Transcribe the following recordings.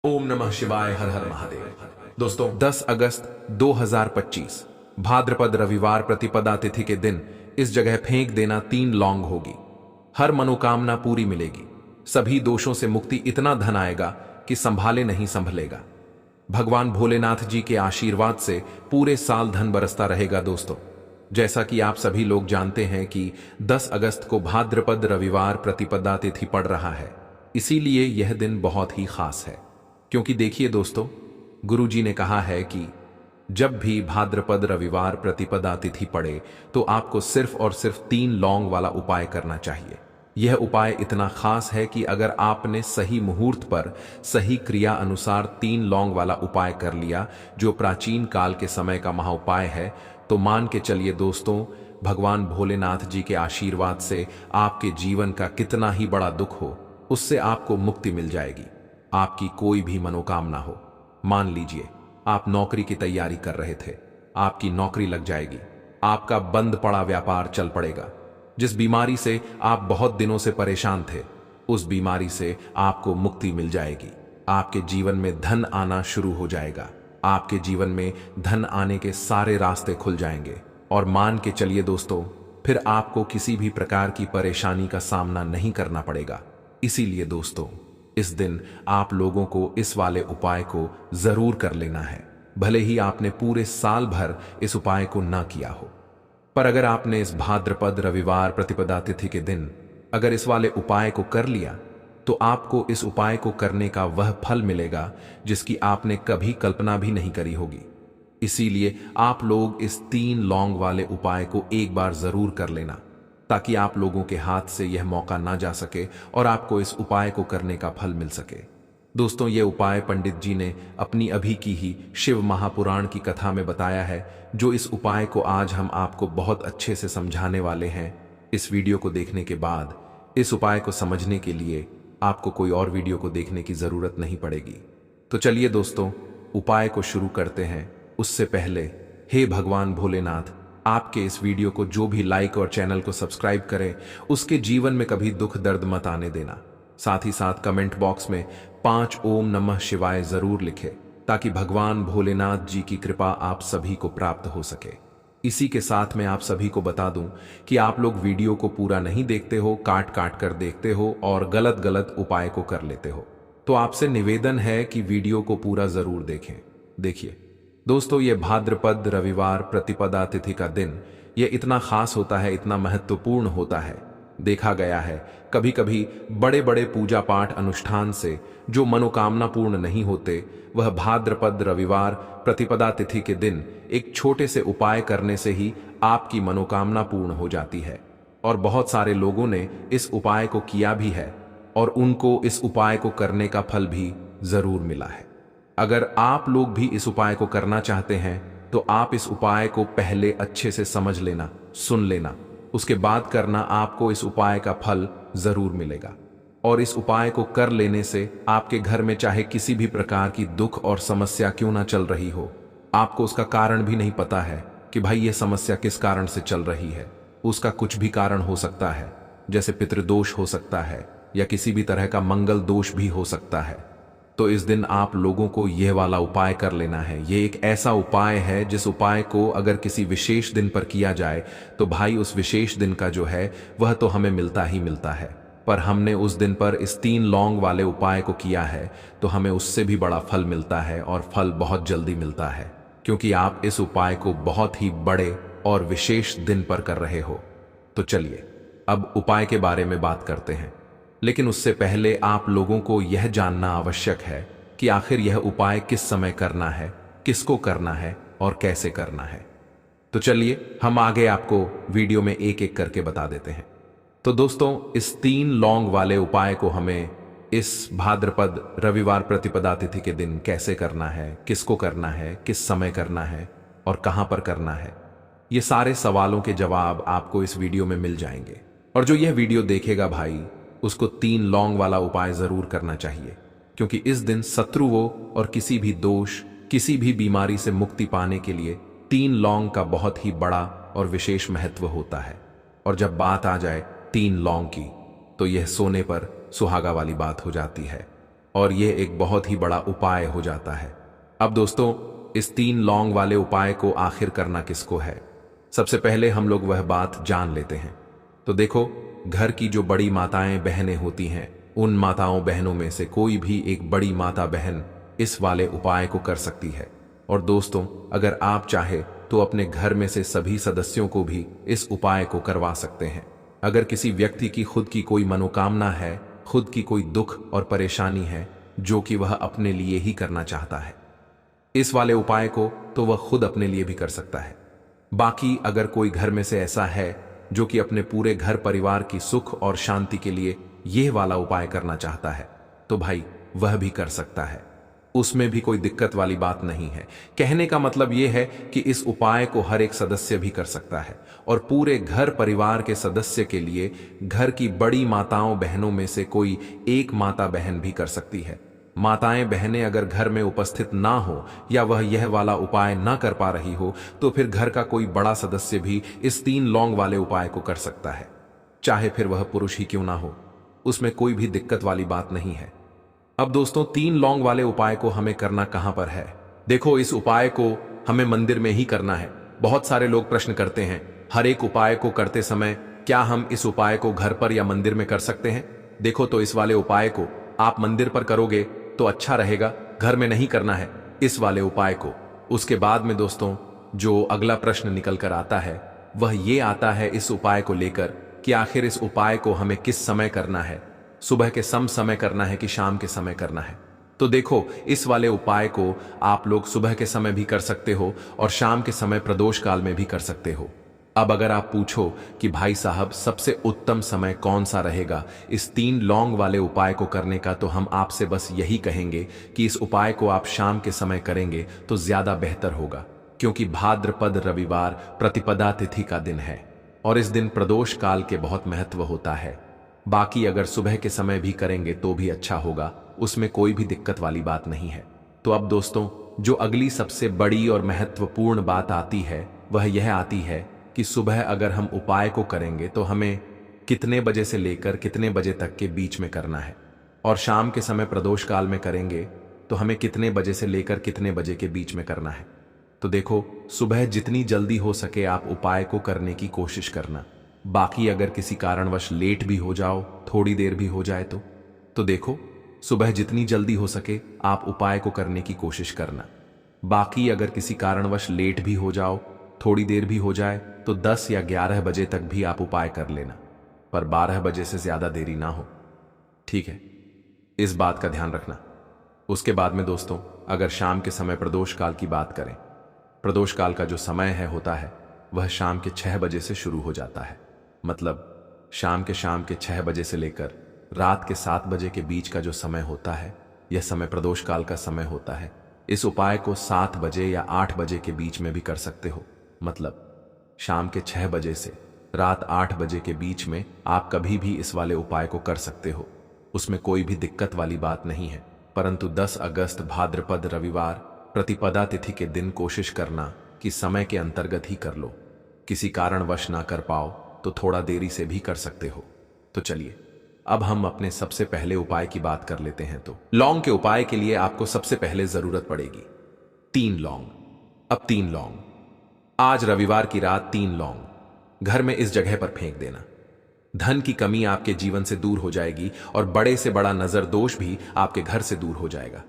ओम नमः शिवाय। हर हर महादेव। दोस्तों 10 अगस्त 2025 भाद्रपद रविवार प्रतिपदा तिथि के दिन इस जगह फेंक देना 3 लौंग होगी। हर मनोकामना पूरी मिलेगी, सभी दोषों से मुक्ति, इतना धन आएगा कि संभाले नहीं संभलेगा। भगवान भोलेनाथ जी के आशीर्वाद से पूरे साल धन बरसता रहेगा। दोस्तों जैसा कि आप सभी लोग जानते हैं कि 10 अगस्त को भाद्रपद रविवार प्रतिपदा तिथि पड़ रहा है, इसीलिए यह दिन बहुत ही खास है। क्योंकि देखिए दोस्तों, गुरु जी ने कहा है कि जब भी भाद्रपद रविवार प्रतिपदा तिथि पड़े तो आपको सिर्फ और सिर्फ 3 लौंग वाला उपाय करना चाहिए। यह उपाय इतना खास है कि अगर आपने सही मुहूर्त पर सही क्रिया अनुसार 3 लौंग वाला उपाय कर लिया, जो प्राचीन काल के समय का महाउपाय है, तो मान के चलिए दोस्तों, भगवान भोलेनाथ जी के आशीर्वाद से आपके जीवन का कितना ही बड़ा दुख हो, उससे आपको मुक्ति मिल जाएगी। आपकी कोई भी मनोकामना हो, मान लीजिए आप नौकरी की तैयारी कर रहे थे, आपकी नौकरी लग जाएगी, आपका बंद पड़ा व्यापार चल पड़ेगा, जिस बीमारी से आप बहुत दिनों से परेशान थे, उस बीमारी से आपको मुक्ति मिल जाएगी। आपके जीवन में धन आना शुरू हो जाएगा, आपके जीवन में धन आने के सारे रास्ते खुल जाएंगे। और मान के चलिए दोस्तों, फिर आपको किसी भी प्रकार की परेशानी का सामना नहीं करना पड़ेगा। इसीलिए दोस्तों, इस दिन आप लोगों को इस वाले उपाय को जरूर कर लेना है, भले ही आपने पूरे साल भर इस उपाय को ना किया हो। पर अगर आपने इस भाद्रपद रविवार प्रतिपदा तिथि के दिन अगर इस वाले उपाय को कर लिया, तो आपको इस उपाय को करने का वह फल मिलेगा जिसकी आपने कभी कल्पना भी नहीं करी होगी। इसीलिए आप लोग इस 3 लौंग वाले उपाय को एक बार जरूर कर लेना, ताकि आप लोगों के हाथ से यह मौका ना जा सके और आपको इस उपाय को करने का फल मिल सके। दोस्तों ये उपाय पंडित जी ने अपनी अभी की ही शिव महापुराण की कथा में बताया है, जो इस उपाय को आज हम आपको बहुत अच्छे से समझाने वाले हैं। इस वीडियो को देखने के बाद इस उपाय को समझने के लिए आपको कोई और वीडियो को देखने की जरूरत नहीं पड़ेगी। तो चलिए दोस्तों, उपाय को शुरू करते हैं। उससे पहले हे भगवान भोलेनाथ, आपके इस वीडियो को जो भी लाइक और चैनल को सब्सक्राइब करे, उसके जीवन में कभी दुख दर्द मत आने देना। साथ ही साथ कमेंट बॉक्स में 5 ओम नमः शिवाय जरूर लिखे, ताकि भगवान भोलेनाथ जी की कृपा आप सभी को प्राप्त हो सके। इसी के साथ मैं आप सभी को बता दूं कि आप लोग वीडियो को पूरा नहीं देखते हो, काट काट कर देखते हो और गलत गलत उपाय को कर लेते हो। तो आपसे निवेदन है कि वीडियो को पूरा जरूर देखें। देखिए दोस्तों, ये भाद्रपद रविवार प्रतिपदा तिथि का दिन ये इतना खास होता है, इतना महत्वपूर्ण होता है। देखा गया है कभी कभी बड़े बड़े पूजा पाठ अनुष्ठान से जो मनोकामना पूर्ण नहीं होते, वह भाद्रपद रविवार प्रतिपदा तिथि के दिन एक छोटे से उपाय करने से ही आपकी मनोकामना पूर्ण हो जाती है। और बहुत सारे लोगों ने इस उपाय को किया भी है और उनको इस उपाय को करने का फल भी जरूर मिला है। अगर आप लोग भी इस उपाय को करना चाहते हैं तो आप इस उपाय को पहले अच्छे से समझ लेना, सुन लेना, उसके बाद करना, आपको इस उपाय का फल जरूर मिलेगा। और इस उपाय को कर लेने से आपके घर में चाहे किसी भी प्रकार की दुख और समस्या क्यों ना चल रही हो, आपको उसका कारण भी नहीं पता है कि भाई ये समस्या किस कारण से चल रही है, उसका कुछ भी कारण हो सकता है, जैसे पितृदोष हो सकता है या किसी भी तरह का मंगल दोष भी हो सकता है। तो इस दिन आप लोगों को यह वाला उपाय कर लेना है। ये एक ऐसा उपाय है जिस उपाय को अगर किसी विशेष दिन पर किया जाए तो भाई उस विशेष दिन का जो है वह तो हमें मिलता ही मिलता है। पर हमने उस दिन पर इस 3 लौंग वाले उपाय को किया है तो हमें उससे भी बड़ा फल मिलता है, और फल बहुत जल्दी मिलता है, क्योंकि आप इस उपाय को बहुत ही बड़े और विशेष दिन पर कर रहे हो। तो चलिए अब उपाय के बारे में बात करते हैं, लेकिन उससे पहले आप लोगों को यह जानना आवश्यक है कि आखिर यह उपाय किस समय करना है, किसको करना है और कैसे करना है। तो चलिए हम आगे आपको वीडियो में एक एक करके बता देते हैं। तो दोस्तों, इस 3 लौंग वाले उपाय को हमें इस भाद्रपद रविवार प्रतिपदा तिथि के दिन कैसे करना है, किसको करना है, किस समय करना है और कहां पर करना है, ये सारे सवालों के जवाब आपको इस वीडियो में मिल जाएंगे। और जो यह वीडियो देखेगा भाई, उसको 3 लौंग वाला उपाय जरूर करना चाहिए, क्योंकि इस दिन शत्रुओं और किसी भी दोष, किसी भी बीमारी से मुक्ति पाने के लिए 3 लौंग का बहुत ही बड़ा और विशेष महत्व होता है। और जब बात आ जाए 3 लौंग की, तो यह सोने पर सुहागा वाली बात हो जाती है। और ये एक बहुत ही बड़ा उपाय हो जाता है। अब दोस्तों, इस 3 लौंग वाले उपाय को आखिर करना किसको है? सबसे पहले हम लोग वह बात जान लेते हैं। तो देखो, घर की जो बड़ी माताएं बहनें होती हैं, उन माताओं बहनों में से कोई भी एक बड़ी माता बहन इस वाले उपाय को कर सकती है। और दोस्तों, अगर आप चाहे तो अपने घर में से सभी सदस्यों को भी इस उपाय को करवा सकते हैं। अगर किसी व्यक्ति की खुद की कोई मनोकामना है, खुद की कोई दुख और परेशानी है जो कि वह अपने लिए ही करना चाहता है, इस वाले उपाय को तो वह खुद अपने लिए भी कर सकता है। बाकी अगर कोई घर में से ऐसा है जो कि अपने पूरे घर परिवार की सुख और शांति के लिए यह वाला उपाय करना चाहता है, तो भाई वह भी कर सकता है। उसमें भी कोई दिक्कत वाली बात नहीं है। कहने का मतलब यह है कि इस उपाय को हर एक सदस्य भी कर सकता है और पूरे घर परिवार के सदस्य के लिए घर की बड़ी माताओं बहनों में से कोई एक माता बहन भी कर सकती है। माताएं बहनें अगर घर में उपस्थित ना हो या वह यह वाला उपाय ना कर पा रही हो, तो फिर घर का कोई बड़ा सदस्य भी इस 3 लौंग वाले उपाय को कर सकता है, चाहे फिर वह पुरुष ही क्यों ना हो। उसमें कोई भी दिक्कत वाली बात नहीं है। अब दोस्तों, 3 लौंग वाले उपाय को हमें करना कहां पर है? देखो, इस उपाय को हमें मंदिर में ही करना है। बहुत सारे लोग प्रश्न करते हैं, हर एक उपाय को करते समय क्या हम इस उपाय को घर पर या मंदिर में कर सकते हैं? देखो, तो इस वाले उपाय को आप मंदिर पर करोगे तो अच्छा रहेगा, घर में नहीं करना है इस वाले उपाय को। उसके बाद में दोस्तों, जो अगला प्रश्न निकल कर आता है वह ये आता है इस उपाय को लेकर कि आखिर इस उपाय को हमें किस समय करना है, सुबह के समय करना है कि शाम के समय करना है? तो देखो, इस वाले उपाय को आप लोग सुबह के समय भी कर सकते हो और शाम के समय प्रदोष काल में भी कर सकते हो। अब अगर आप पूछो कि भाई साहब सबसे उत्तम समय कौन सा रहेगा इस 3 लौंग वाले उपाय को करने का, तो हम आपसे बस यही कहेंगे कि इस उपाय को आप शाम के समय करेंगे तो ज्यादा बेहतर होगा, क्योंकि भाद्रपद रविवार प्रतिपदा तिथि का दिन है और इस दिन प्रदोष काल के बहुत महत्व होता है। बाकी अगर सुबह के समय भी करेंगे तो भी अच्छा होगा, उसमें कोई भी दिक्कत वाली बात नहीं है। तो अब दोस्तों, जो अगली सबसे बड़ी और महत्वपूर्ण बात आती है वह यह आती है कि सुबह अगर हम उपाय को करेंगे तो हमें कितने बजे से लेकर कितने बजे तक के बीच में करना है, और शाम के समय प्रदोष काल में करेंगे तो हमें कितने बजे से लेकर कितने बजे के बीच में करना है। तो देखो, सुबह जितनी जल्दी हो सके आप उपाय को करने की कोशिश करना। बाकी अगर किसी कारणवश लेट भी हो जाओ, थोड़ी देर भी हो जाए तो देखो, सुबह जितनी जल्दी हो सके आप उपाय को करने की कोशिश करना। बाकी अगर किसी कारणवश लेट भी हो जाओ, थोड़ी देर भी हो जाए, तो 10 या 11 बजे तक भी आप उपाय कर लेना, पर 12 बजे से ज्यादा देरी ना हो, ठीक है? इस बात का ध्यान रखना। उसके बाद में दोस्तों, अगर शाम के समय प्रदोष काल की बात करें, प्रदोष काल का जो समय होता है वह शाम के 6 बजे से शुरू हो जाता है। मतलब शाम के 6 बजे से लेकर रात के 7 बजे के बीच का जो समय होता है, यह समय प्रदोष काल का समय होता है। इस उपाय को 7 बजे या 8 बजे के बीच में भी कर सकते हो। मतलब शाम के 6 बजे से रात 8 बजे के बीच में आप कभी भी इस वाले उपाय को कर सकते हो, उसमें कोई भी दिक्कत वाली बात नहीं है। परंतु 10 अगस्त भाद्रपद रविवार प्रतिपदा तिथि के दिन कोशिश करना कि समय के अंतर्गत ही कर लो। किसी कारणवश ना कर पाओ तो थोड़ा देरी से भी कर सकते हो। तो चलिए, अब हम अपने सबसे पहले उपाय की बात कर लेते हैं। तो लौंग के उपाय के लिए आपको सबसे पहले जरूरत पड़ेगी 3 लौंग। अब 3 लौंग, आज रविवार की रात 3 लौंग घर में इस जगह पर फेंक देना। धन की कमी आपके जीवन से दूर हो जाएगी और बड़े से बड़ा नजर दोष भी आपके घर से दूर हो जाएगा।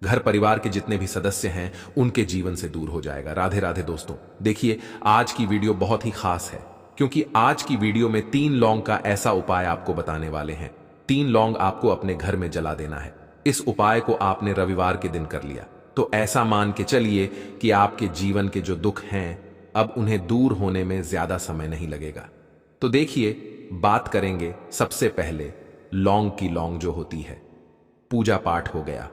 घर परिवार के जितने भी सदस्य हैं उनके जीवन से दूर हो जाएगा। राधे राधे दोस्तों। देखिए, आज की वीडियो बहुत ही खास है, क्योंकि आज की वीडियो में 3 लौंग का ऐसा उपाय आपको बताने वाले हैं। 3 लौंग आपको अपने घर में जला देना है। इस उपाय को आपने रविवार के दिन कर लिया तो ऐसा मान के चलिए कि आपके जीवन के जो दुख हैं अब उन्हें दूर होने में ज्यादा समय नहीं लगेगा। तो देखिए, बात करेंगे सबसे पहले लौंग की। लौंग जो होती है, पूजा पाठ हो गया,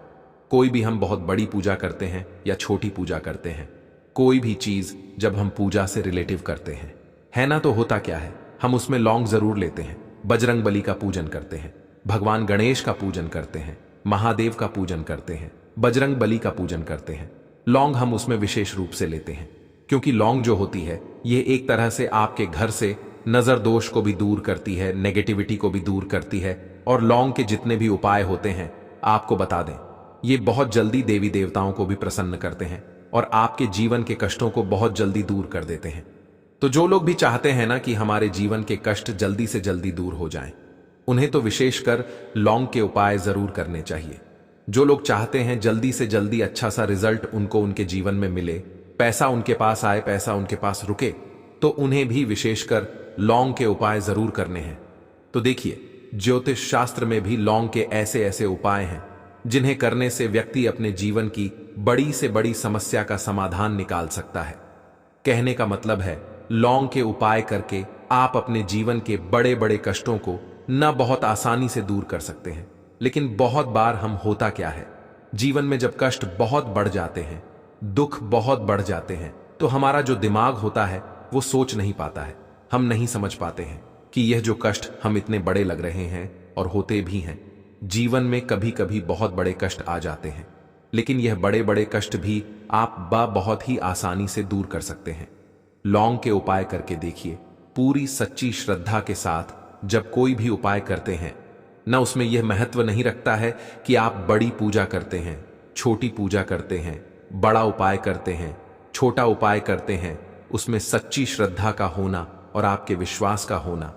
कोई भी हम बहुत बड़ी पूजा करते हैं या छोटी पूजा करते हैं, कोई भी चीज जब हम पूजा से रिलेटिव करते हैं, है ना, तो होता क्या है, हम उसमें लौंग जरूर लेते हैं। बजरंग बली का पूजन करते हैं, भगवान गणेश का पूजन करते हैं, महादेव का पूजन करते हैं, बजरंग बली का पूजन करते हैं। लौंग हम उसमें विशेष रूप से लेते हैं, क्योंकि लौंग जो होती है ये एक तरह से आपके घर से नजर दोष को भी दूर करती है, नेगेटिविटी को भी दूर करती है। और लौंग के जितने भी उपाय होते हैं आपको बता दें, ये बहुत जल्दी देवी देवताओं को भी प्रसन्न करते हैं और आपके जीवन के कष्टों को बहुत जल्दी दूर कर देते हैं। तो जो लोग भी चाहते हैं ना कि हमारे जीवन के कष्ट जल्दी से जल्दी दूर हो जाएं, उन्हें तो विशेषकर लौंग के उपाय जरूर करने चाहिए। जो लोग चाहते हैं जल्दी से जल्दी अच्छा सा रिजल्ट उनको उनके जीवन में मिले, पैसा उनके पास आए, पैसा उनके पास रुके, तो उन्हें भी विशेषकर लौंग के उपाय जरूर करने हैं। तो देखिए, ज्योतिष शास्त्र में भी लौंग के ऐसे ऐसे उपाय हैं जिन्हें करने से व्यक्ति अपने जीवन की बड़ी से बड़ी समस्या का समाधान निकाल सकता है। कहने का मतलब है, लौंग के उपाय करके आप अपने जीवन के बड़े बड़े कष्टों को न बहुत आसानी से दूर कर सकते हैं। लेकिन बहुत बार हम होता क्या है, जीवन में जब कष्ट बहुत बढ़ जाते हैं, दुख बहुत बढ़ जाते हैं, तो हमारा जो दिमाग होता है वो सोच नहीं पाता है। हम नहीं समझ पाते हैं कि यह जो कष्ट हम इतने बड़े लग रहे हैं और होते भी हैं। जीवन में कभी कभी बहुत बड़े कष्ट आ जाते हैं, लेकिन यह बड़े बड़े कष्ट भी आप बहुत ही आसानी से दूर कर सकते हैं। लौंग के उपाय करके देखिए। पूरी सच्ची श्रद्धा के साथ जब कोई भी उपाय करते हैं ना, उसमें यह महत्व नहीं रखता है कि आप बड़ी पूजा करते हैं, छोटी पूजा करते हैं, बड़ा उपाय करते हैं, छोटा उपाय करते हैं। उसमें सच्ची श्रद्धा का होना और आपके विश्वास का होना,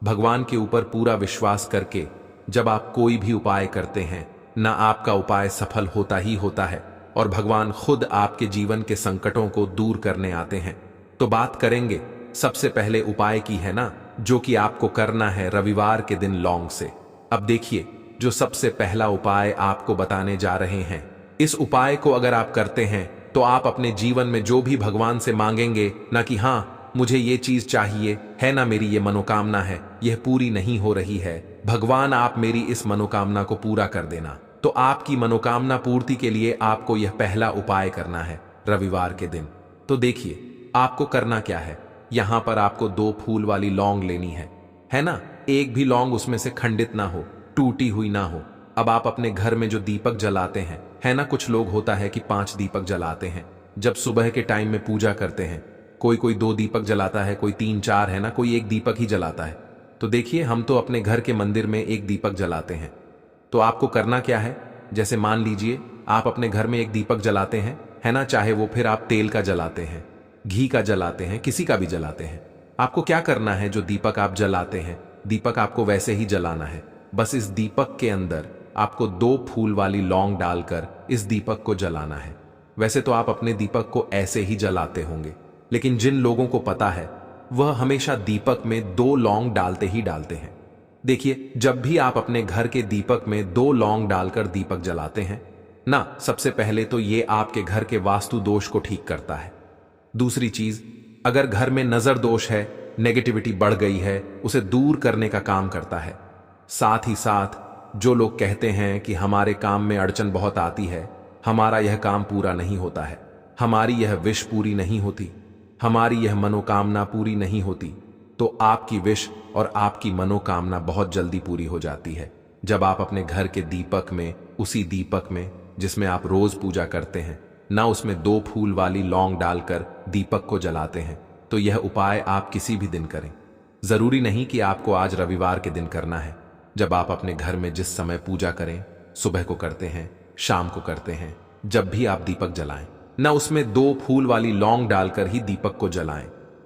भगवान के ऊपर पूरा विश्वास करके जब आप कोई भी उपाय करते हैं ना, आपका उपाय सफल होता ही होता है और भगवान खुद आपके जीवन के संकटों को दूर करने आते हैं। तो बात करेंगे सबसे पहले उपाय की है ना, जो कि आपको करना है रविवार के दिन लौंग से। अब देखिए, जो सबसे पहला उपाय आपको बताने जा रहे हैं, इस उपाय को अगर आप करते हैं तो आप अपने जीवन में जो भी भगवान से मांगेंगे ना कि हाँ मुझे ये चीज चाहिए है ना, मेरी ये मनोकामना है, यह पूरी नहीं हो रही है, भगवान आप मेरी इस मनोकामना को पूरा कर देना। तो आपकी मनोकामना पूर्ति के लिए आपको यह पहला उपाय करना है रविवार के दिन। तो देखिए, आपको करना क्या है, यहां पर आपको 2 फूल वाली लौंग लेनी है ना। एक भी लौंग उसमें से खंडित ना हो, टूटी हुई ना हो। अब आप अपने घर में जो दीपक जलाते हैं है ना, कुछ लोग होता है कि 5 दीपक जलाते हैं जब सुबह के टाइम में पूजा करते हैं। कोई 2 दीपक जलाता है, कोई 3-4 है ना, कोई 1 दीपक ही जलाता है। तो देखिए, हम तो अपने घर के मंदिर में 1 दीपक जलाते हैं। तो आपको करना क्या है, जैसे मान लीजिए आप अपने घर में 1 दीपक जलाते हैं है ना, चाहे वो फिर आप तेल का जलाते हैं, घी का जलाते हैं, किसी का भी जलाते हैं। आपको क्या करना है, जो दीपक आप जलाते हैं, दीपक आपको वैसे ही जलाना है। बस इस दीपक के अंदर आपको 2 फूल वाली लौंग डालकर इस दीपक को जलाना है। वैसे तो आप अपने दीपक को ऐसे ही जलाते होंगे, लेकिन जिन लोगों को पता है वह हमेशा दीपक में 2 लौंग डालते ही डालते हैं। देखिए, जब भी आप अपने घर के दीपक में 2 लौंग डालकर दीपक जलाते हैं ना, सबसे पहले तो ये आपके घर के वास्तु दोष को ठीक करता है। दूसरी चीज, अगर घर में नजर दोष है, नेगेटिविटी बढ़ गई है, उसे दूर करने का काम करता है। साथ ही साथ जो लोग कहते हैं कि हमारे काम में अड़चन बहुत आती है, हमारा यह काम पूरा नहीं होता है, हमारी यह विश पूरी नहीं होती, हमारी यह मनोकामना पूरी नहीं होती, तो आपकी विश और आपकी मनोकामना बहुत जल्दी पूरी हो जाती है जब आप अपने घर के दीपक में, उसी दीपक में जिसमें आप रोज पूजा करते हैं ना, उसमें 2 फूल वाली लौंग डालकर दीपक को जलाते हैं। तो यह उपाय आप किसी भी दिन करें, जरूरी नहीं कि आपको आज रविवार के दिन करना है। जब आप अपने घर में जिस समय पूजा करें, सुबह को करते हैं, शाम को करते हैं, जब भी आप दीपक जलाएं ना, उसमें 2 फूल वाली लौंग डालकर ही दीपक को जलाएं।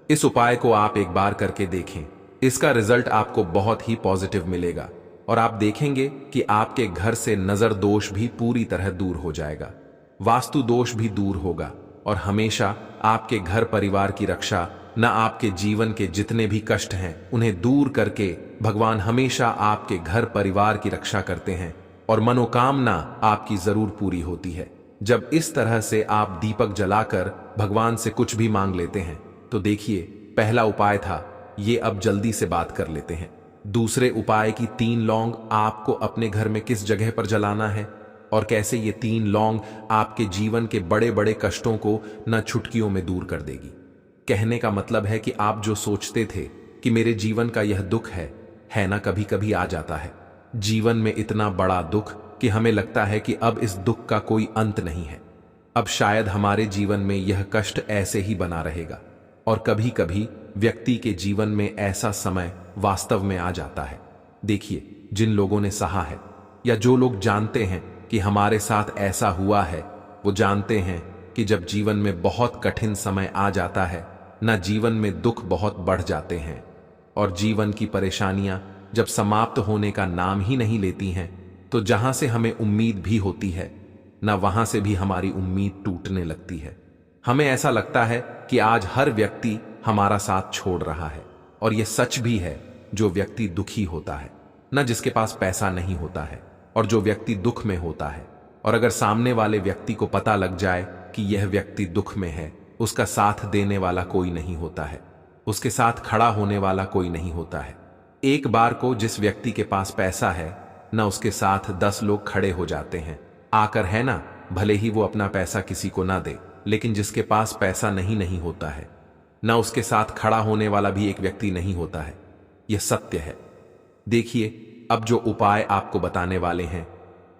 इस उपाय को आप एक बार करके देखें, इसका रिजल्ट आपको बहुत ही पॉजिटिव मिलेगा और आप देखेंगे कि आपके घर से नजर दोष भी पूरी तरह दूर हो जाएगा, वास्तु दोष भी दूर होगा और हमेशा आपके घर परिवार की रक्षा, न आपके जीवन के जितने भी कष्ट हैं उन्हें दूर करके भगवान हमेशा आपके घर परिवार की रक्षा करते हैं और मनोकामना आपकी जरूर पूरी होती है। जब इस तरह से आप दीपक जलाकर भगवान से कुछ भी मांग लेते हैं तो देखिए, पहला उपाय था ये, अब जल्दी से बात कर लेते हैं दूसरे उपाय की। 3 लौंग आपको अपने घर में किस जगह पर जलाना है और कैसे ये 3 लौंग आपके जीवन के बड़े बड़े कष्टों को न चुटकियों में दूर कर देगी। कहने का मतलब है कि आप जो सोचते थे कि मेरे जीवन का यह दुख है ना, कभी कभी आ जाता है जीवन में इतना बड़ा दुख कि हमें लगता है कि अब इस दुख का कोई अंत नहीं है, अब शायद हमारे जीवन में यह कष्ट ऐसे ही बना रहेगा। और कभी कभी व्यक्ति के जीवन में ऐसा समय वास्तव में आ जाता है। देखिए, जिन लोगों ने सहा है या जो लोग जानते हैं कि हमारे साथ ऐसा हुआ है, वो जानते हैं कि जब जीवन में बहुत कठिन समय आ जाता है ना, जीवन में दुख बहुत बढ़ जाते हैं और जीवन की परेशानियां जब समाप्त होने का नाम ही नहीं लेती हैं, तो जहां से हमें उम्मीद भी होती है ना, वहां से भी हमारी उम्मीद टूटने लगती है। हमें ऐसा लगता है कि आज हर व्यक्ति हमारा साथ छोड़ रहा है, और यह सच भी है। जो व्यक्ति दुखी होता है ना, जिसके पास पैसा नहीं होता है, और जो व्यक्ति दुख में होता है, और अगर सामने वाले व्यक्ति को पता लग जाए कि यह व्यक्ति दुख में है, उसका साथ देने वाला कोई नहीं होता है, उसके साथ खड़ा होने वाला कोई नहीं होता है। एक बार को जिस व्यक्ति के पास पैसा है ना, उसके साथ 10 लोग खड़े हो जाते हैं आकर, है ना, भले ही वो अपना पैसा किसी को ना दे, लेकिन जिसके पास पैसा नहीं होता है ना, उसके साथ खड़ा होने वाला भी एक व्यक्ति नहीं होता है। यह सत्य है। देखिए, अब जो उपाय आपको बताने वाले हैं,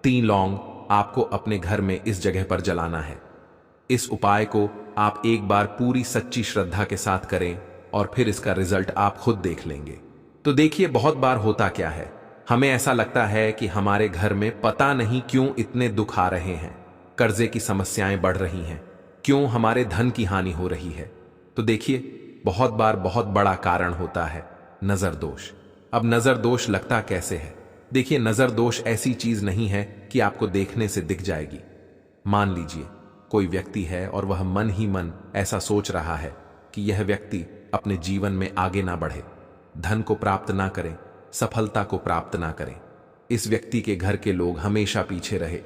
3 लौंग आपको अपने घर में इस जगह पर जलाना है। इस उपाय को आप एक बार पूरी सच्ची श्रद्धा के साथ करें और फिर इसका रिजल्ट आप खुद देख लेंगे। तो देखिए, बहुत बार होता क्या है, हमें ऐसा लगता है कि हमारे घर में पता नहीं क्यों इतने दुख आ रहे हैं, कर्जे की समस्याएं बढ़ रही हैं, क्यों हमारे धन की हानि हो रही है। तो देखिए, बहुत बार बहुत बड़ा कारण होता है नजर दोष। अब नजर दोष लगता कैसे है? देखिए, नजर दोष ऐसी चीज नहीं है कि आपको देखने से दिख जाएगी। मान लीजिए कोई व्यक्ति है और वह मन ही मन ऐसा सोच रहा है कि यह व्यक्ति अपने जीवन में आगे ना बढ़े, धन को प्राप्त ना करे, सफलता को प्राप्त ना करे, इस व्यक्ति के घर के लोग हमेशा पीछे रहे।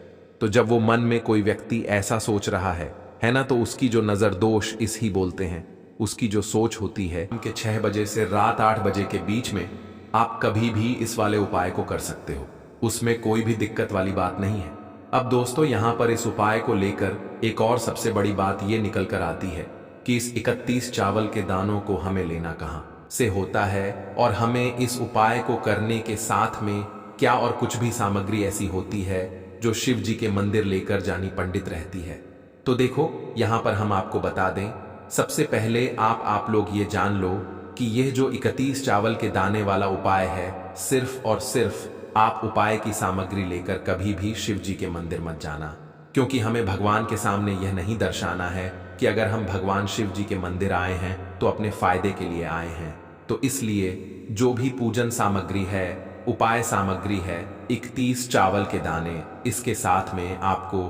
तो जब वो मन में कोई व्यक्ति ऐसा सोच रहा है ना, तो उसकी जो नजर दोष इस ही बोलते हैं, उसकी जो सोच होती है उनके 6 बजे से रात 8 बजे के बीच में आप कभी भी इस वाले उपाय को कर सकते हो, उसमें कोई भी दिक्कत वाली बात नहीं है। अब दोस्तों, यहां पर इस उपाय को लेकर एक और सबसे बड़ी बात यह निकल कर आती है कि इस 31 चावल के दानों को हमें लेना कहां से होता है, और हमें इस उपाय को करने के साथ में क्या और कुछ भी सामग्री ऐसी होती है जो शिव जी के मंदिर लेकर जानी पंडित रहती है। तो देखो, यहां पर हम आपको बता दें, सबसे पहले आप लोग ये जान लो कि यह जो 31 चावल के दाने वाला उपाय है, सिर्फ और सिर्फ आप उपाय की सामग्री लेकर कभी भी शिव जी के मंदिर मत जाना, क्योंकि हमें भगवान के सामने यह नहीं दर्शाना है कि अगर हम भगवान शिव जी के मंदिर आए हैं तो अपने फायदे के लिए आए हैं। तो इसलिए जो भी पूजन सामग्री है, उपाय सामग्री है, 31 चावल के दाने, इसके साथ में आपको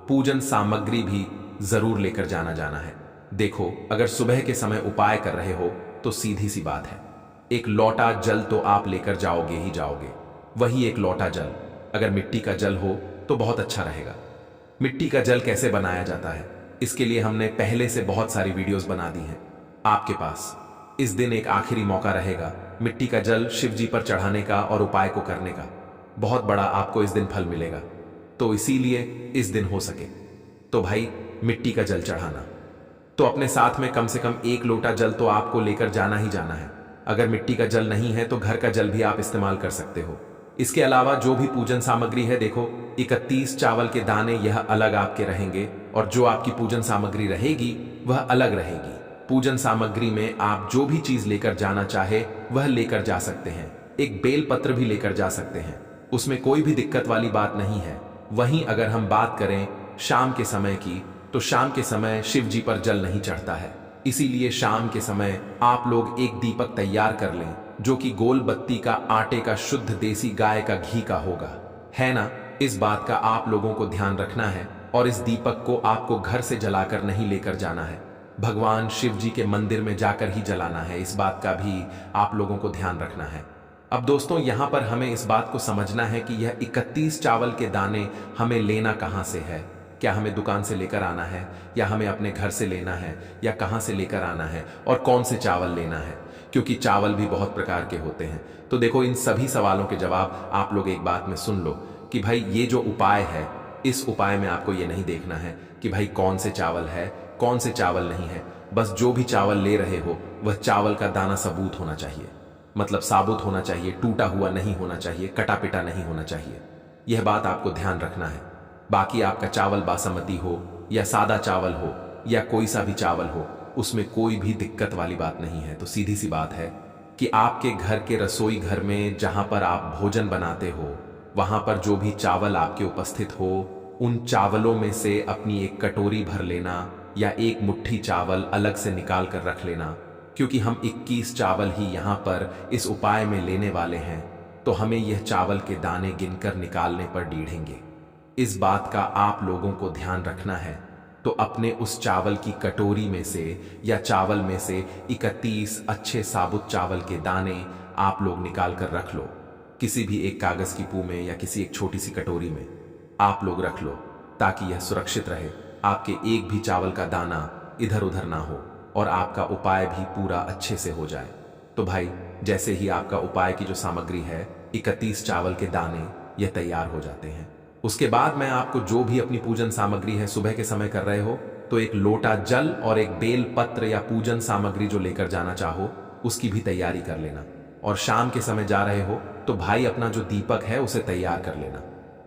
पूजन सामग्री भी जरूर लेकर जाना है। देखो, अगर सुबह के समय उपाय कर रहे हो तो सीधी सी बात है, एक लोटा जल तो आप लेकर जाओगे ही जाओगे। वही एक लोटा जल अगर मिट्टी का जल हो तो बहुत अच्छा रहेगा। मिट्टी का जल कैसे बनाया जाता है, इसके लिए हमने पहले से बहुत सारी वीडियोस बना दी हैं आपके पास। इस दिन एक आखिरी मौका रहेगा मिट्टी का जल शिव जी पर चढ़ाने का और उपाय को करने का। बहुत बड़ा आपको इस दिन फल मिलेगा, तो इसीलिए इस दिन हो सके तो भाई मिट्टी का जल चढ़ाना। तो अपने साथ में कम से कम 1 लोटा जल तो आपको लेकर जाना ही जाना है। अगर मिट्टी का जल नहीं है तो घर का जल भी आप इस्तेमाल कर सकते हो। इसके अलावा जो भी पूजन सामग्री है, देखो 31 चावल के दाने यह अलग आपके रहेंगे, और जो आपकी पूजन सामग्री रहेगी वह अलग रहेगी। पूजन सामग्री में आप जो भी चीज लेकर जाना चाहे वह लेकर जा सकते हैं। एक बेल पत्र भी लेकर जा सकते हैं, उसमें कोई भी दिक्कत वाली बात नहीं है। वहीं अगर हम बात करें शाम के समय की, तो शाम के समय शिव जी पर जल नहीं चढ़ता है, इसीलिए शाम के समय आप लोग एक दीपक तैयार कर लें जो कि गोल बत्ती का, आटे का, शुद्ध देसी गाय का घी का होगा, है ना। इस बात का आप लोगों को ध्यान रखना है, और इस दीपक को आपको घर से जलाकर नहीं लेकर जाना है, भगवान शिव जी के मंदिर में जाकर ही जलाना है। इस बात का भी आप लोगों को ध्यान रखना है। अब दोस्तों, यहां पर हमें इस बात को समझना है कि यह 31 चावल के दाने हमें लेना कहां से है। क्या हमें दुकान से लेकर आना है, या हमें अपने घर से लेना है, या कहां से लेकर आना है, और कौन से चावल लेना है, क्योंकि चावल भी बहुत प्रकार के होते हैं। तो देखो, इन सभी सवालों के जवाब आप लोग एक बात में सुन लो कि भाई ये जो उपाय है, इस उपाय में आपको ये नहीं देखना है कि भाई कौन से चावल है, कौन से चावल नहीं है। बस जो भी चावल ले रहे हो वह चावल का दाना सबूत होना चाहिए, मतलब साबुत होना चाहिए, टूटा हुआ नहीं होना चाहिए, कटा पिटा नहीं होना चाहिए। यह बात आपको ध्यान रखना है। बाकी आपका चावल बासमती हो या सादा चावल हो या कोई सा भी चावल हो, उसमें कोई भी दिक्कत वाली बात नहीं है। तो सीधी सी बात है कि आपके घर के रसोई घर में जहां पर आप भोजन बनाते हो, वहां पर जो भी चावल आपके उपस्थित हो उन चावलों में से अपनी एक कटोरी भर लेना या एक मुट्ठी चावल अलग से निकाल कर रख लेना। क्योंकि हम 21 चावल ही यहाँ पर इस उपाय में लेने वाले हैं, तो हमें यह चावल के दाने गिनकर निकालने पर डीढ़ेंगे। इस बात का आप लोगों को ध्यान रखना है। तो अपने उस चावल की कटोरी में से या चावल में से 31 अच्छे साबुत चावल के दाने आप लोग निकाल कर रख लो। किसी भी एक कागज की पू में या किसी एक छोटी सी कटोरी में आप लोग रख लो, ताकि यह सुरक्षित रहे, आपके एक भी चावल का दाना इधर उधर ना हो और आपका उपाय भी पूरा अच्छे से हो जाए। तो भाई, जैसे ही आपका उपाय की जो सामग्री है 31 चावल के दाने यह तैयार हो जाते हैं, उसके बाद मैं आपको जो भी अपनी पूजन सामग्री है सुबह के समय कर रहे हो तो एक लोटा जल और एक बेल पत्र या पूजन सामग्री जो लेकर जाना चाहो उसकी भी तैयारी कर लेना। और शाम के समय जा रहे हो तो भाई अपना जो दीपक है उसे तैयार कर लेना,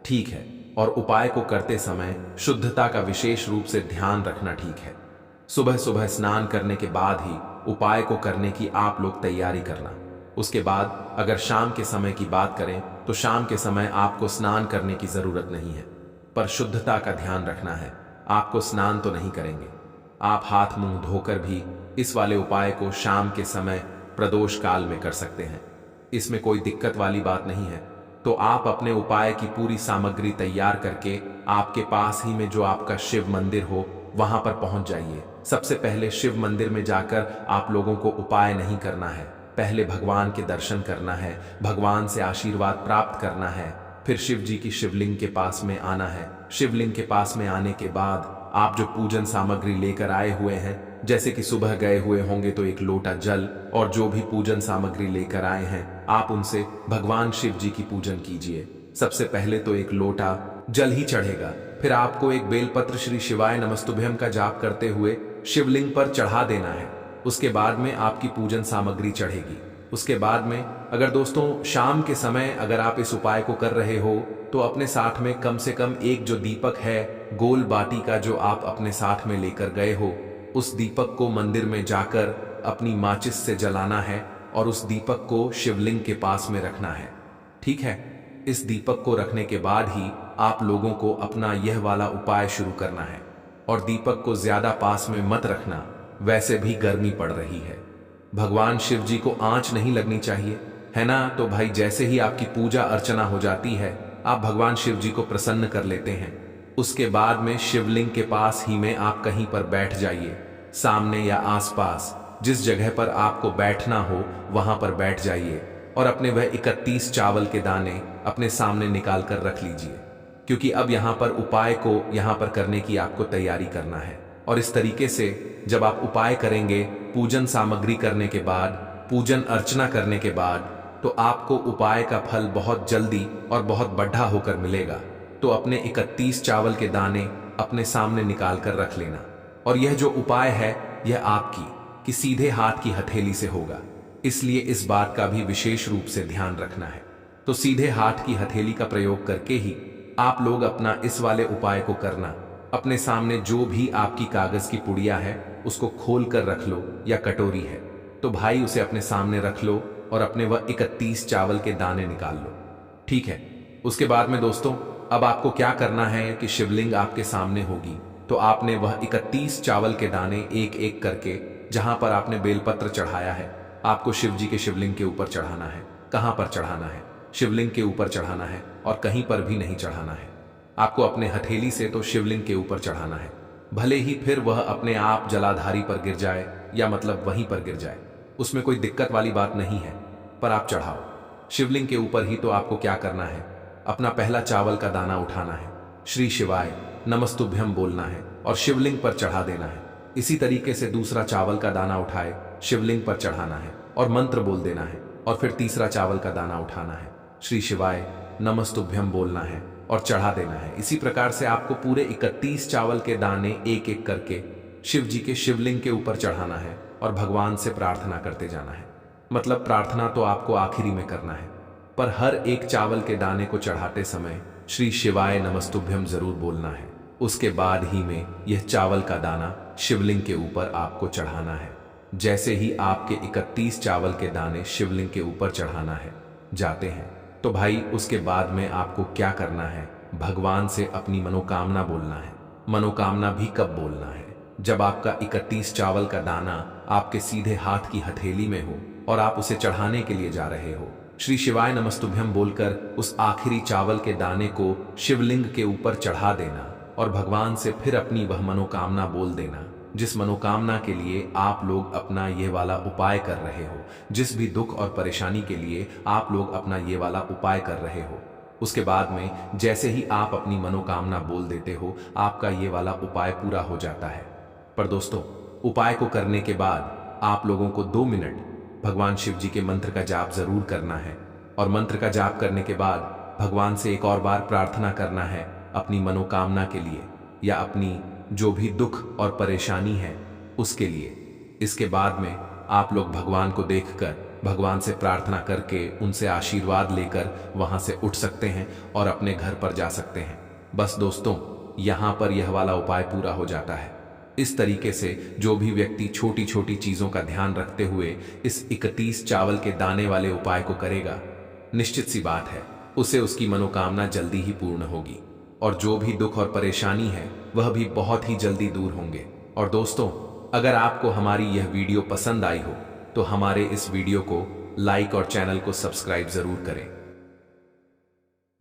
ठीक है। और उपाय को करते समय शुद्धता का विशेष रूप से ध्यान रखना, ठीक है। सुबह सुबह स्नान करने के बाद ही उपाय को करने की आप लोग तैयारी करना। उसके बाद अगर शाम के समय की बात करें तो शाम के समय आपको स्नान करने की जरूरत नहीं है, पर शुद्धता का ध्यान रखना है। आपको स्नान तो नहीं करेंगे, आप हाथ मुंह धोकर भी इस वाले उपाय को शाम के समय प्रदोष काल में कर सकते हैं। इसमें कोई दिक्कत वाली बात नहीं है। तो आप अपने उपाय की पूरी सामग्री तैयार करके आपके पास ही में जो आपका शिव मंदिर हो वहां पर पहुंच जाइए। सबसे पहले शिव मंदिर में जाकर आप लोगों को उपाय नहीं करना है, पहले भगवान के दर्शन करना है, भगवान से आशीर्वाद प्राप्त करना है, फिर शिव जी की शिवलिंग के पास में आना है। शिवलिंग के पास में आने के बाद आप जो पूजन सामग्री लेकर आए हुए हैं, जैसे कि सुबह गए हुए होंगे तो एक लोटा जल और जो भी पूजन सामग्री लेकर आए हैं आप उनसे भगवान शिव जी की पूजन कीजिए। सबसे पहले तो एक लोटा जल ही चढ़ेगा, फिर आपको एक बेलपत्र श्री शिवाय नमस्तुभ्यम का जाप करते हुए शिवलिंग पर चढ़ा देना है। उसके बाद में आपकी पूजन सामग्री चढ़ेगी। उसके बाद में अगर दोस्तों शाम के समय अगर आप इस उपाय को कर रहे हो तो अपने साथ में कम से कम एक जो दीपक है गोल बाटी का जो आप अपने साथ में लेकर गए हो, उस दीपक को मंदिर में जाकर अपनी माचिस से जलाना है और उस दीपक को शिवलिंग के पास में रखना है, ठीक है। इस दीपक को रखने के बाद ही आप लोगों को अपना यह वाला उपाय शुरू करना है। और दीपक को ज्यादा पास में मत रखना, वैसे भी गर्मी पड़ रही है, भगवान शिव जी को आंच नहीं लगनी चाहिए, है ना। तो भाई जैसे ही आपकी पूजा अर्चना हो जाती है आप भगवान शिव जी को प्रसन्न कर लेते हैं। उसके बाद में शिवलिंग के पास ही में आप कहीं पर बैठ जाइए, सामने या आसपास जिस जगह पर आपको बैठना हो वहां पर बैठ जाइए और अपने वह 31 चावल के दाने अपने सामने निकाल कर रख लीजिए। क्योंकि अब यहाँ पर उपाय को यहाँ पर करने की आपको तैयारी करना है। और इस तरीके से जब आप उपाय करेंगे, पूजन सामग्री करने के बाद, पूजन अर्चना करने के बाद, तो आपको उपाय का फल बहुत जल्दी और बहुत बढ़ा होकर मिलेगा। तो अपने 31 चावल के दाने अपने सामने निकाल कर रख लेना। और यह जो उपाय है यह आपकी कि सीधे हाथ की हथेली से होगा, इसलिए इस बात का भी विशेष रूप से ध्यान रखना है। तो सीधे हाथ की हथेली का प्रयोग करके ही आप लोग अपना इस वाले उपाय को करना। अपने सामने जो भी आपकी कागज की पुड़िया है उसको खोल कर रख लो, या कटोरी है तो भाई उसे अपने सामने रख लो और अपने वह 31 चावल के दाने निकाल लो, ठीक है। उसके बाद में दोस्तों अब आपको क्या करना है कि शिवलिंग आपके सामने होगी, तो आपने वह 31 चावल के दाने एक एक करके जहां पर आपने बेलपत्र चढ़ाया है आपको शिव जी के शिवलिंग के ऊपर चढ़ाना है। कहां पर चढ़ाना है? शिवलिंग के ऊपर चढ़ाना है और कहीं पर भी नहीं चढ़ाना है। आपको अपने हथेली से तो शिवलिंग के ऊपर चढ़ाना है, भले ही फिर वह अपने आप जलाधारी पर गिर जाए या मतलब वहीं पर गिर जाए, उसमें कोई दिक्कत वाली बात नहीं है, पर आप चढ़ाओ। शिवलिंग के ऊपर ही तो आपको क्या करना है, अपना पहला चावल का दाना उठाना है, श्री शिवाय नमस्तुभ्यम बोलना है और शिवलिंग पर चढ़ा देना है। इसी तरीके से दूसरा चावल का दाना उठाए शिवलिंग पर चढ़ाना है और मंत्र बोल देना है। और फिर तीसरा चावल का दाना उठाना है, श्री शिवाय नमस्तुभ्यम बोलना है और चढ़ा देना है। इसी प्रकार से आपको पूरे 31 चावल के दाने एक एक करके शिव जी के शिवलिंग के ऊपर चढ़ाना है और भगवान से प्रार्थना करते जाना है। मतलब प्रार्थना तो आपको आखिरी में करना है, पर हर एक चावल के दाने को चढ़ाते समय श्री शिवाय नमस्तुभ्यम जरूर बोलना है। उसके बाद ही में यह चावल का दाना शिवलिंग के ऊपर आपको चढ़ाना है। जैसे ही आपके 31 चावल के दाने शिवलिंग के ऊपर चढ़ाना है जाते हैं तो भाई उसके बाद में आपको क्या करना है, भगवान से अपनी मनोकामना बोलना है। मनोकामना भी कब बोलना है, जब आपका 31 चावल का दाना आपके सीधे हाथ की हथेली में हो और आप उसे चढ़ाने के लिए जा रहे हो। श्री शिवाय नमस्तुभ्यम बोलकर उस आखिरी चावल के दाने को शिवलिंग के ऊपर चढ़ा देना और भगवान से फिर अपनी वह मनोकामना बोल देना, जिस मनोकामना के लिए आप लोग अपना ये वाला उपाय कर रहे हो, जिस भी दुख और परेशानी के लिए आप लोग अपना ये वाला उपाय कर रहे हो। उसके बाद में जैसे ही आप अपनी मनोकामना बोल देते हो, आपका ये वाला उपाय पूरा हो जाता है। पर दोस्तों, उपाय को करने के बाद आप लोगों को 2 मिनट भगवान शिव जी के मंत्र का जाप जरूर करना है और मंत्र का जाप करने के बाद भगवान से एक और बार प्रार्थना करना है अपनी मनोकामना के लिए या अपनी जो भी दुख और परेशानी है उसके लिए। इसके बाद में आप लोग भगवान को देखकर, भगवान से प्रार्थना करके, उनसे आशीर्वाद लेकर वहां से उठ सकते हैं और अपने घर पर जा सकते हैं। बस दोस्तों, यहां पर यह वाला उपाय पूरा हो जाता है। इस तरीके से जो भी व्यक्ति छोटी छोटी चीजों का ध्यान रखते हुए इस 31 चावल के दाने वाले उपाय को करेगा, निश्चित सी बात है उसे उसकी मनोकामना जल्दी ही पूर्ण होगी और जो भी दुख और परेशानी है वह भी बहुत ही जल्दी दूर होंगे। और दोस्तों, अगर आपको हमारी यह वीडियो पसंद आई हो तो हमारे इस वीडियो को लाइक और चैनल को सब्सक्राइब जरूर करें।